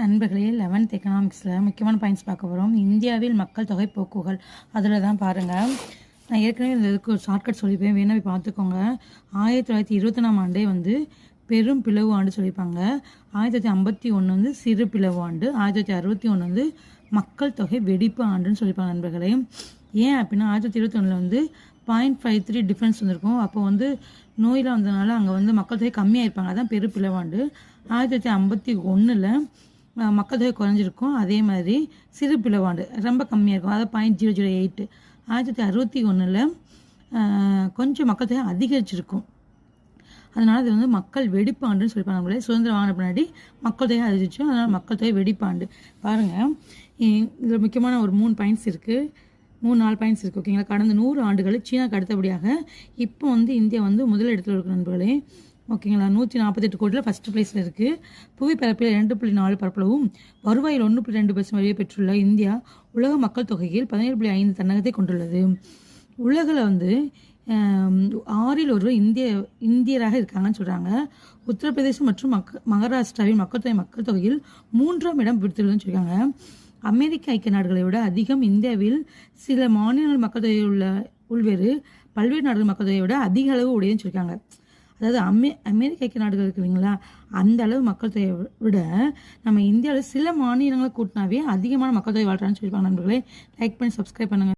நண்பர்களே 11th எக்கனாமிக்ஸில் முக்கியமான points பார்க்க போகிறோம். இந்தியாவில் மக்கள் தொகை போக்குகள் அதில் தான் பாருங்கள். நான் ஏற்கனவே இதுக்கு ஒரு ஷார்ட்கட் சொல்லிப்பேன், வேணா போய் பார்த்துக்கோங்க. 1921ஆம் ஆண்டே வந்து பெரும் பிளவு ஆண்டு சொல்லியிருப்பாங்க. 1951 வந்து சிறு பிளவு ஆண்டு. 1961 வந்து மக்கள் தொகை வெடிப்பு ஆண்டுன்னு சொல்லியிருப்பாங்க நண்பர்களே. ஏன் அப்படின்னா 1921 வந்து 0.53 டிஃப்ரென்ஸ் வந்திருக்கும். அப்போ வந்து நோயெலாம் வந்ததுனால அங்கே வந்து மக்கள் தொகை கம்மியாக இருப்பாங்க. அதான் பெரு பிளவாண்டு. 1951 மக்கள் தொகை குறைஞ்சிருக்கும். அதே மாதிரி சிறு பிளவாண்டு ரொம்ப கம்மியாக இருக்கும், அதாவது 0.008. 1961 கொஞ்சம் மக்கள் தொகை அதிகரிச்சிருக்கும். அதனால் அது வந்து மக்கள் வெடிப்பாண்டுன்னு சொல்லிப்பாங்க. நம்மளே சுதந்திரம் வாங்கின பின்னாடி மக்கள் தொகை அதிகரிச்சோம், அதனால் மக்கள் தொகை வெடிப்பாண்டு. பாருங்கள், இதில் முக்கியமான ஒரு 3 பாயிண்ட்ஸ் இருக்குது, 4 பாயிண்ட்ஸ் இருக்குது. ஓகேங்களா. கடந்த 100 ஆண்டுகளில் சீனாவுக்கு அடுத்தபடியாக இப்போ வந்து இந்தியா வந்து முதல் இடத்துல இருக்கிற நண்பர்களே. ஓகேங்களா. 148 கோடியில் ஃபஸ்ட் ப்ளேஸில் இருக்குது. புவிப்பரப்பில் 2.4 பரப்பளவும் வருவாயில் 1.2% வரியை பெற்றுள்ள இந்தியா உலக மக்கள் தொகையில் 17.5 தன்னகத்தை கொண்டுள்ளது. உலகில் வந்து 6இல் ஒருவர் இந்தியராக இருக்காங்கன்னு சொல்கிறாங்க. உத்தரப்பிரதேசம் மற்றும் மகாராஷ்டிராவின் மக்கள் தொகையில் 3ஆம் இடம் பிடித்துள்ளதுன்னு சொல்லியிருக்காங்க. அமெரிக்க ஐக்கிய நாடுகளை விட அதிகம் இந்தியாவில் சில மாநிலங்கள் மக்கள் தொகை உள்வேறு பல்வேறு நாடுகள் மக்கள் தொகையை விட அதிக அளவு உடையதுன்னு சொல்லியிருக்காங்க. அதாவது அமெரிக்க ஐக்கிய நாடுகள் இருக்கு இல்லைங்களா, அந்த அளவு மக்கள் தொகையை விட நம்ம இந்தியாவில் சில மாநிலங்களை கூட்டினாவே அதிகமான மக்கள் தொகை வாழ்றான்னு சொல்லியிருப்பாங்க நண்பர்களே. லைக் பண்ணி சப்ஸ்கிரைப் பண்ணுங்கள்.